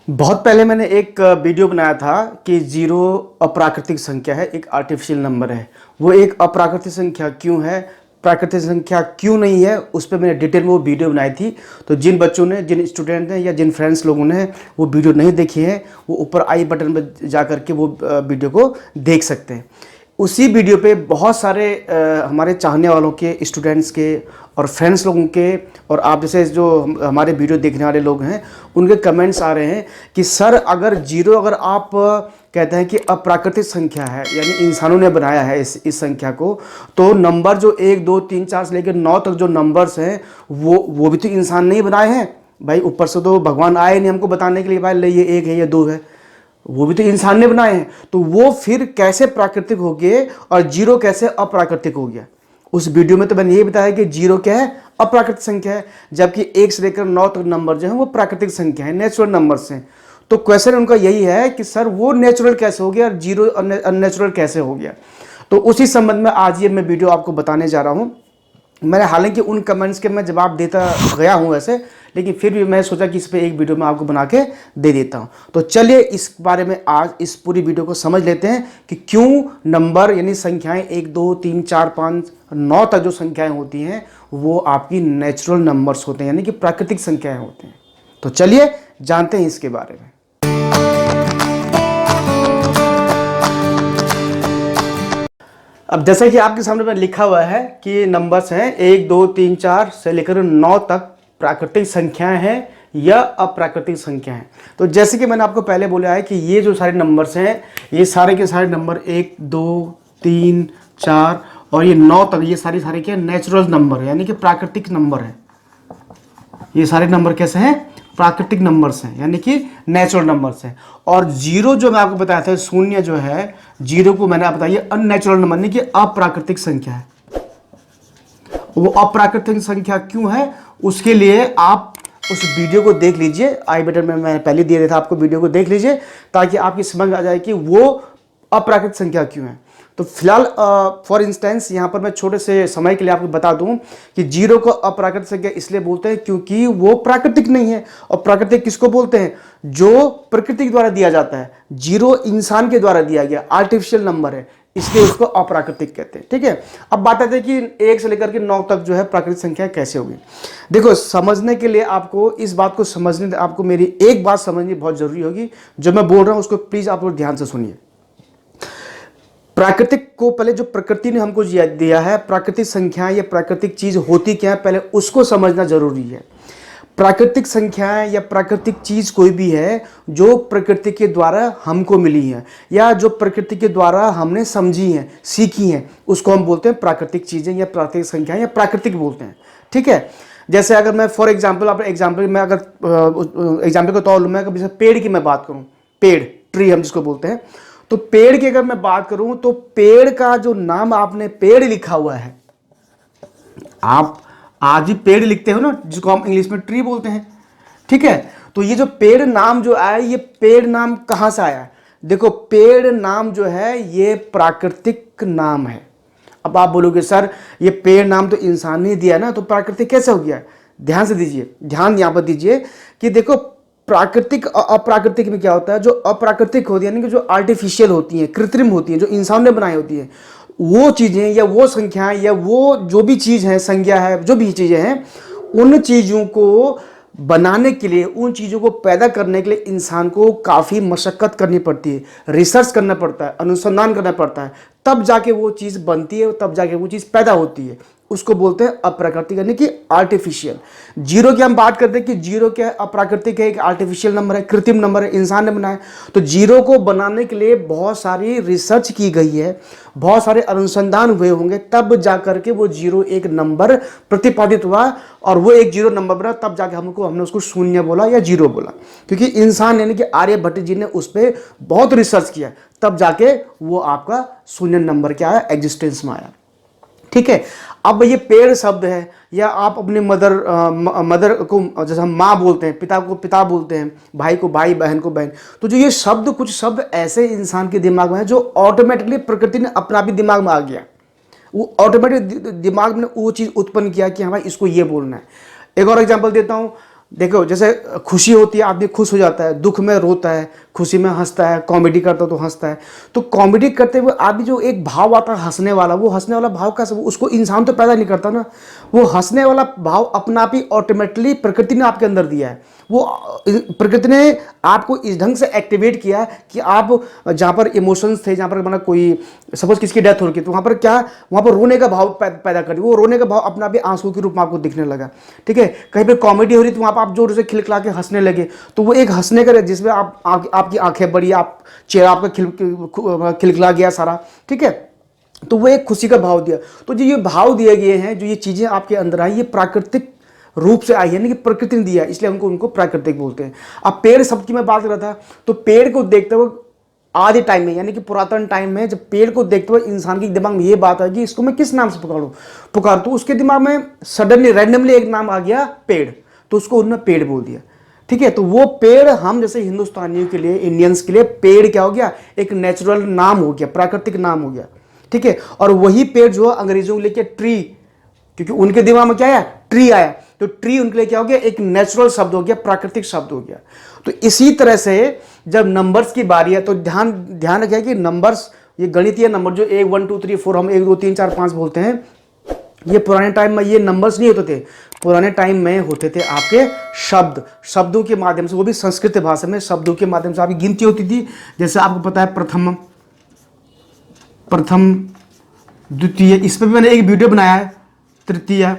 बहुत पहले मैंने एक वीडियो बनाया था कि जीरो अप्राकृतिक संख्या है, एक आर्टिफिशियल नंबर है। वो एक अप्राकृतिक संख्या क्यों है, प्राकृतिक संख्या क्यों नहीं है, उस पर मैंने डिटेल में वो वीडियो बनाई थी। तो जिन बच्चों ने, जिन स्टूडेंट ने या जिन फ्रेंड्स लोगों ने वो वीडियो नहीं देखी है, वो ऊपर आई बटन पर जा करके वो वीडियो को देख सकते हैं। उसी वीडियो पे बहुत सारे हमारे चाहने वालों के, स्टूडेंट्स के और फ्रेंड्स लोगों के, और आप जैसे जो हमारे वीडियो देखने वाले लोग हैं, उनके कमेंट्स आ रहे हैं कि सर अगर जीरो, अगर आप कहते हैं कि अप्राकृतिक संख्या है, यानी इंसानों ने बनाया है इस संख्या को, तो नंबर जो 1 2 3 4 से लेकर 9 तक जो नंबर्स हैं वो भी तो इंसान नहीं बनाए हैं भाई। ऊपर से तो भगवान आए नहीं हमको बताने के लिए भाई ले ये 1 है, ये 2 है, वो भी तो इंसान ने बनाए हैं। तो वो फिर कैसे प्राकृतिक हो गए और जीरो कैसे अप्राकृतिक हो गया? उस वीडियो में तो मैंने ये बताया कि जीरो क्या है, अप्राकृतिक संख्या है, जबकि 1 से लेकर 9 तक नंबर जो है वो प्राकृतिक संख्या है, नेचुरल नंबर्स हैं। तो क्वेश्चन उनका यही है कि सर वो नेचुरल कैसे हो गया और जीरो अननेचुरल कैसे हो गया? तो उसी संबंध में आज ये मैं वीडियो आपको बताने जा रहा हूँ। मैंने हालांकि उन कमेंट्स के मैं जवाब देता गया हूं वैसे, लेकिन फिर भी मैं सोचा कि इस पे एक वीडियो में आपको बना के दे देता हूं। तो चलिए इस बारे में आज इस पूरी वीडियो को समझ लेते हैं कि क्यों नंबर यानी संख्याएं 1 2 3 4 5 9 तक जो संख्याएं होती हैं वो आपकी नेचुरल नंबर्स होते हैं, यानी कि प्राकृतिक संख्याएं होती हैं। तो चलिए जानते हैं इसके बारे में। अब जैसा कि आपके सामने में लिखा हुआ है कि नंबर्स हैं 1 2 3 4 से लेकर 9 तक प्राकृतिक संख्याएं हैं या अप्राकृतिक संख्या हैं। तो जैसे कि मैंने आपको पहले बोला है कि ये जो सारे नंबर्स हैं, ये सारे के सारे नंबर 1 2 3 4 और ये 9 तक, ये सारे क्या नेचुरल नंबर है, यानी कि प्राकृतिक नंबर है। ये सारे नंबर कैसे हैं? प्राकृतिक नंबर्स हैं, यानी कि नेचुरल नंबर्स हैं। और जीरो जो मैं आपको बताया था, शून्य जो है, जीरो को मैंने आपको बताया अननेचुरल नंबर, यानी कि अप्राकृतिक संख्या है। वो अप्राकृतिक संख्या क्यों है, उसके लिए आप उस वीडियो को देख लीजिए। आई बटन में मैं पहले दिया था, आपको वीडियो को देख लीजिए ताकि आपकी समझ में आ जाए कि वो अप्राकृतिक संख्या क्यों है। तो फिलहाल फॉर इंस्टेंस यहाँ पर मैं छोटे से समय के लिए आपको बता दूं कि जीरो को अप्राकृतिक संख्या इसलिए बोलते हैं क्योंकि वो प्राकृतिक नहीं है। और प्राकृतिक किसको बोलते हैं? जो प्रकृति द्वारा दिया जाता है। जीरो इंसान के द्वारा दिया गया आर्टिफिशियल नंबर है, इसलिए उसको अप्राकृतिक कहते हैं। ठीक है, अब बात आती है कि 1 से लेकर के 9 तक जो है प्राकृतिक संख्या कैसे होगी। देखो, समझने के लिए आपको इस बात को समझने, आपको मेरी एक बात समझनी बहुत जरूरी होगी। जो मैं बोल रहा हूं उसको प्लीज आप लोग ध्यान से सुनिए। प्राकृतिक को पहले जो प्रकृति ने हमको दिया है, प्राकृतिक संख्याएं या प्राकृतिक चीज होती क्या है, पहले उसको समझना जरूरी है। प्राकृतिक संख्याएं या प्राकृतिक चीज कोई भी है जो प्रकृति के द्वारा हमको मिली है या जो प्रकृति के द्वारा हमने समझी है, सीखी है, उसको हम बोलते हैं प्राकृतिक चीजें या प्राकृतिक संख्याएं या प्राकृतिक बोलते हैं। ठीक है, जैसे अगर मैं फॉर एग्जाम्पल, आप एग्जाम्पल में अगर एग्जाम्पल के तौर में अगर पेड़ की मैं बात करूं, पेड़, ट्री हम जिसको बोलते हैं, तो पेड़ की अगर मैं बात करूं तो पेड़ का जो नाम आपने पेड़ लिखा हुआ है, आप आज भी पेड़ लिखते हो ना, जिसको हम इंग्लिश में ट्री बोलते हैं। ठीक है, तो ये जो पेड़ नाम जो आया, ये पेड़ नाम कहां से आया? देखो, पेड़ नाम जो है ये प्राकृतिक नाम है। अब आप बोलोगे सर ये पेड़ नाम तो इंसान ने दिया ना, तो प्राकृतिक कैसे हो गया? ध्यान से दीजिए, ध्यान यहां पर दीजिए कि देखो, प्राकृतिक अप्राकृतिक में क्या होता है? जो अप्राकृतिक होती है, यानी कि जो आर्टिफिशियल होती हैं, कृत्रिम होती हैं, जो इंसान ने बनाई होती हैं, वो चीजें या वो संख्याएं या वो जो भी चीज है, संज्ञा है, जो भी चीजें हैं, उन चीजों को बनाने के लिए, उन चीजों को पैदा करने के लिए इंसान को काफी मशक्कत करनी पड़ती है, रिसर्च करना पड़ता है, अनुसंधान करना पड़ता है, तब जाके वो चीज बनती है, तब जाके वो चीज पैदा होती है। उसको बोलते हैं अप्राकृतिक, यानी कि आर्टिफिशियल। जीरो की हम बात करते हैं कि जीरो क्या है? अप्राकृतिक है, एक आर्टिफिशियल नंबर है, कृत्रिम नंबर है, इंसान ने बनाया। तो जीरो को बनाने के लिए बहुत सारी रिसर्च की गई है, बहुत सारे अनुसंधान हुए होंगे, तब जाकर के वो जीरो एक नंबर प्रतिपादित हुआ और वो एक जीरो नंबर बना, तब जाके हमने उसको शून्य बोला या जीरो बोला। क्योंकि इंसान यानी कि आर्यभट्ट जी ने उस पर बहुत रिसर्च किया, तब जाके वो आपका शून्य नंबर क्या है, एग्जिस्टेंस में आया। ठीक है, अब ये पेड़ शब्द है, या आप अपने मदर को जैसे हम माँ बोलते हैं, पिता को पिता बोलते हैं, भाई को भाई, बहन को बहन। तो जो ये शब्द, कुछ शब्द ऐसे इंसान के दिमाग में है जो ऑटोमेटिकली प्रकृति ने अपना भी दिमाग में आ गया, वो ऑटोमेटिक दिमाग में वो चीज़ उत्पन्न किया कि हाँ भाई इसको ये बोलना है। एक और एग्जाम्पल देता हूँ, देखो जैसे खुशी होती है, आदमी खुश हो जाता है, दुख में रोता है, खुशी में हंसता है, कॉमेडी करता है तो हंसता है। तो कॉमेडी करते हुए आदमी जो एक भाव आता है हंसने वाला, वो हंसने वाला भाव कैसे, उसको इंसान तो पैदा नहीं करता ना। वो हंसने वाला भाव अपना आप ही ऑटोमेटिकली प्रकृति ने आपके अंदर दिया है। वो प्रकृति ने आपको इस ढंग से एक्टिवेट किया कि आप जहाँ पर इमोशंस थे, जहाँ पर मतलब कोई सपोज किसकी डेथ हो रही है, तो वहाँ पर क्या, वहाँ पर रोने का भाव पैदा कर दी, वो रोने का भाव अपना भी आंसू के रूप में आपको दिखने लगा। ठीक है, कहीं पर कॉमेडी हो रही तो वहाँ पर आप जोर से खिलखिला के हंसने लगे, तो वो एक हंसने का जिसमें आपकी आंखें बड़ी, आप चेहरा आपका खिलखिला गया सारा। ठीक है, तो वो एक खुशी का भाव दिया। तो जो ये भाव दिए गए हैं, जो ये चीज़ें आपके अंदर आई, ये प्राकृतिक रूप से आई, यानी कि प्रकृति ने दिया, इसलिए उनको प्राकृतिक बोलते हैं। अब पेड़ शब्द की मैं बात कर रहा था, तो पेड़ को देखते हुए आदि टाइम में, यानी कि पुरातन टाइम में, जब पेड़ को देखते हुए इंसान के दिमाग में ये बात आई कि इसको मैं किस नाम से पुकारूं, तो उसके दिमाग में सडनली रैंडमली एक नाम आ गया, पेड़। तो उसको उन्होंने पेड़ बोल दिया। ठीक है, तो वो पेड़ हम जैसे हिंदुस्तानियों के लिए, इंडियंस के लिए पेड़ क्या हो गया, एक नेचुरल नाम हो गया, प्राकृतिक नाम हो गया। ठीक है, और वही पेड़ जो अंग्रेजों के लिए ट्री, क्योंकि उनके दिमाग में क्या आया, ट्री आया, तो ट्री उनके लिए क्या हो गया, एक नेचुरल शब्द हो गया, प्राकृतिक शब्द हो गया। तो इसी तरह से जब नंबर्स की बारी है, तो ध्यान रखिए कि नंबर्स, ये गणितीय नंबर जो 1 1 2 3 4 हम 1 2 3 4 5 बोलते हैं, ये पुराने टाइम में ये नंबर्स नहीं होते थे। पुराने टाइम में होते थे आपके शब्दों के माध्यम से, वो भी संस्कृत भाषा में शब्दों के माध्यम से आपकी गिनती होती थी। जैसे आपको पता है प्रथम द्वितीय, इस पर भी मैंने एक वीडियो बनाया है, तृतीय,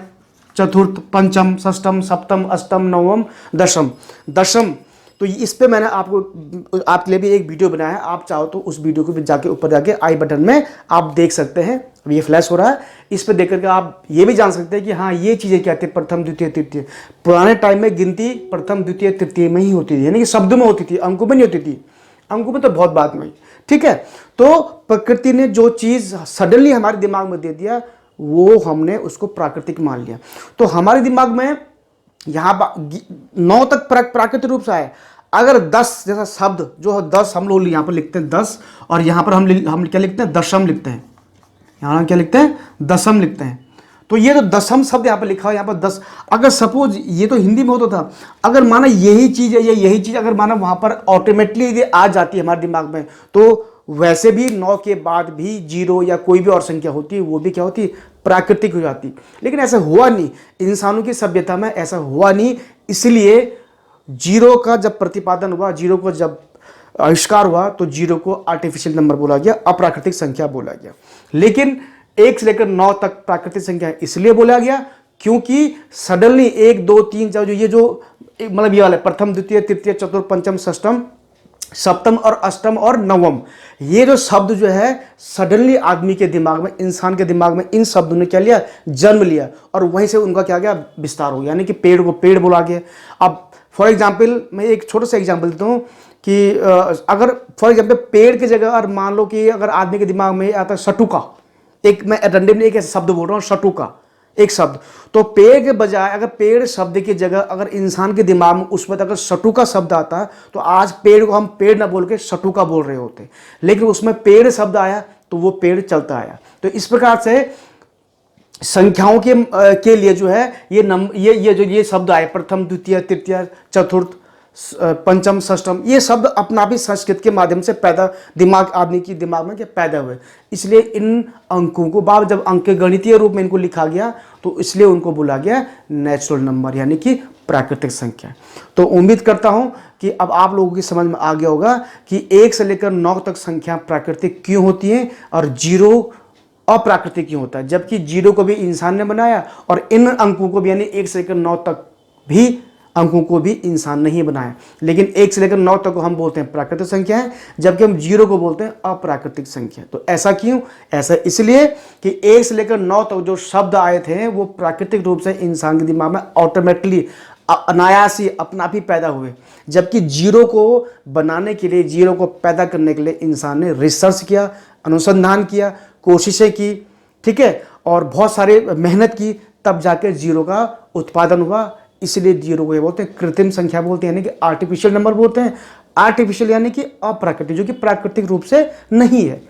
चतुर्थ, पंचम, षष्ठम, सप्तम, अष्टम, नवम, दशम। तो इस पे मैंने आपके लिए भी एक वीडियो बनाया है, आप चाहो तो उस वीडियो को भी जाके ऊपर जाके आई बटन में आप देख सकते हैं, अब ये फ्लैश हो रहा है, इस पे देख करके आप ये भी जान सकते हैं कि हाँ ये चीज़ें क्या थी, प्रथम द्वितीय तृतीय। पुराने टाइम में गिनती प्रथम द्वितीय तृतीय में ही होती थी, यानी कि शब्द में होती थी, अंकों में नहीं होती थी, अंकों में तो बहुत बाद में। ठीक है, तो प्रकृति ने जो चीज़ सडनली हमारे दिमाग में दे दिया, वो हमने उसको प्राकृतिक मान लिया। तो हमारे दिमाग में यहाँ 9 तक प्राकृतिक रूप से आए। अगर 10 जैसा शब्द जो 10 हम लोग यहाँ पर लिखते हैं 10, और यहाँ पर हम क्या लिखते हैं, दशम लिखते हैं, यहाँ हम क्या लिखते हैं, दशम लिखते हैं। तो ये जो दशम शब्द यहाँ पर लिखा हुआ, यहाँ पर 10, अगर सपोज ये तो हिंदी में होता था, अगर माना यही चीज़ है या यही चीज़ अगर माना वहाँ पर ऑटोमेटिकली आ जाती है हमारे दिमाग में, तो वैसे भी 9 के बाद भी 0 या कोई भी और संख्या होती है, वो भी क्या होती, प्राकृतिक हो जाती। लेकिन ऐसा हुआ नहीं, इंसानों की सभ्यता में ऐसा हुआ नहीं, इसलिए 0 का जब प्रतिपादन हुआ, 0 को जब आविष्कार हुआ, तो 0 को आर्टिफिशियल नंबर बोला गया, अप्राकृतिक संख्या बोला गया। लेकिन 1 से लेकर 9 तक प्राकृतिक संख्या इसलिए बोला गया क्योंकि सडनली 1 2 3 4 जो ये जो मतलब ये वाले प्रथम द्वितीय तृतीय चतुर्थ पंचम षष्ठम सप्तम और अष्टम और नवम, ये जो शब्द जो है सडनली आदमी के दिमाग में, इंसान के दिमाग में इन शब्दों ने क्या लिया, जन्म लिया, और वहीं से उनका क्या गया, विस्तार हो गया, यानी कि पेड़ को पेड़ बोला गया। अब फॉर एग्जाम्पल मैं एक छोटा सा एग्जाम्पल देता हूँ कि अगर फॉर एग्जाम्पल पेड़ की जगह और मान लो कि अगर आदमी के दिमाग में आता है शटुका, एक मैं रैंडमली एक ऐसा शब्द बोल रहा हूँ, शटुका एक शब्द, तो पेड़ के बजाय अगर पेड़ शब्द की जगह अगर इंसान के दिमाग में उस पर अगर शटुका शब्द आता, तो आज पेड़ को हम पेड़ ना बोल के शटुका बोल रहे होते, लेकिन उसमें पेड़ शब्द आया तो वो पेड़ चलता आया। तो इस प्रकार से संख्याओं के लिए जो है ये शब्द आए, प्रथम द्वितीय तृतीय चतुर्थ पंचम षष्ठम, ये शब्द अपना भी संस्कृत के माध्यम से आदमी की दिमाग में क्या पैदा हुए। इसलिए इन अंकों को बाद जब अंक के गणितीय रूप में इनको लिखा गया, तो इसलिए उनको बोला गया नेचुरल नंबर, यानी कि प्राकृतिक संख्या। तो उम्मीद करता हूं कि अब आप लोगों की समझ में आ गया होगा कि 1 से लेकर 9 तक संख्या प्राकृतिक क्यों होती है और 0 अप्राकृतिक क्यों होता है, जबकि 0 को भी इंसान ने बनाया और इन अंकों को भी यानी 1 से लेकर 9 तक भी अंकों को भी इंसान नहीं बनाया। लेकिन 1 से लेकर 9 तक को हम बोलते हैं प्राकृतिक संख्या है, जबकि हम 0 को बोलते हैं अप्राकृतिक संख्या। तो ऐसा क्यों? ऐसा इसलिए कि 1 से लेकर 9 तक जो शब्द आए थे वो प्राकृतिक रूप से इंसान के दिमाग में ऑटोमेटिकली अनायास ही अपना भी पैदा हुए, जबकि 0 को बनाने के लिए, 0 को पैदा करने के लिए इंसान ने रिसर्च किया, अनुसंधान किया, कोशिशें की, ठीक है, और बहुत सारे मेहनत की, तब जाके 0 का उत्पादन हुआ। इसलिए 0 को ये बोलते हैं कृत्रिम संख्या बोलते हैं, यानी कि आर्टिफिशियल नंबर बोलते हैं। आर्टिफिशियल यानी कि अप्राकृतिक, जो कि प्राकृतिक रूप से नहीं है।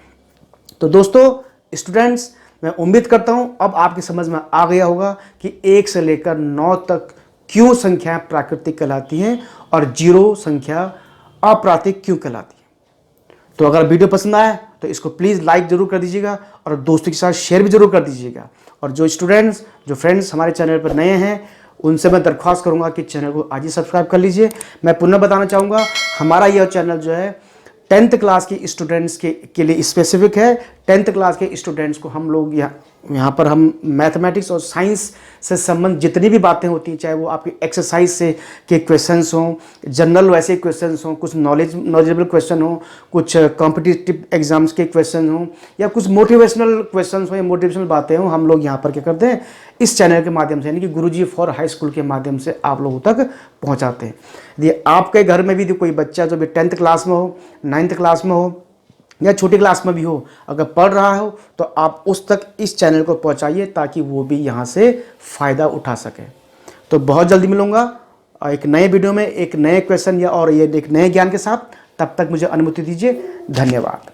तो दोस्तों स्टूडेंट्स, मैं उम्मीद करता हूं अब आपकी समझ में आ गया होगा कि 1 से लेकर 9 तक क्यों संख्याएं प्राकृतिक कहलाती हैं और जीरो संख्या अप्राकृतिक क्यों कहलाती है। तो अगर वीडियो पसंद आया तो इसको प्लीज़ लाइक जरूर कर दीजिएगा और दोस्तों के साथ शेयर भी जरूर कर दीजिएगा। और जो स्टूडेंट्स जो फ्रेंड्स हमारे चैनल पर नए हैं उनसे मैं दरख्वास्त करूंगा कि चैनल को आज ही सब्सक्राइब कर लीजिए। मैं पुनः बताना चाहूँगा हमारा यह चैनल जो है 10th क्लास के स्टूडेंट्स के लिए स्पेसिफिक है। 10th क्लास के स्टूडेंट्स को हम लोग यहाँ पर हम मैथमेटिक्स और साइंस से संबंध जितनी भी बातें होती हैं, चाहे वो आपके एक्सरसाइज से के क्वेश्चंस हों, जनरल वैसे क्वेश्चंस हों, कुछ नॉलेजेबल क्वेश्चन हों, कुछ कॉम्पिटिटिव एग्जाम्स के क्वेश्चन हों, या कुछ मोटिवेशनल क्वेश्चंस हों या मोटिवेशनल बातें हों, हम लोग यहाँ पर क्या करते हैं इस चैनल के माध्यम से यानी कि गुरुजी फॉर हाई स्कूल के माध्यम से आप लोगों तक पहुँचाते हैं। यदि आपके घर में भी कोई बच्चा जो भी 10th क्लास में हो, 9th क्लास में हो या छोटी क्लास में भी हो, अगर पढ़ रहा हो तो आप उस तक इस चैनल को पहुंचाइए ताकि वो भी यहाँ से फ़ायदा उठा सके। तो बहुत जल्दी मिलूँगा एक नए वीडियो में एक नए क्वेश्चन या और ये एक नए ज्ञान के साथ। तब तक मुझे अनुमति दीजिए। धन्यवाद।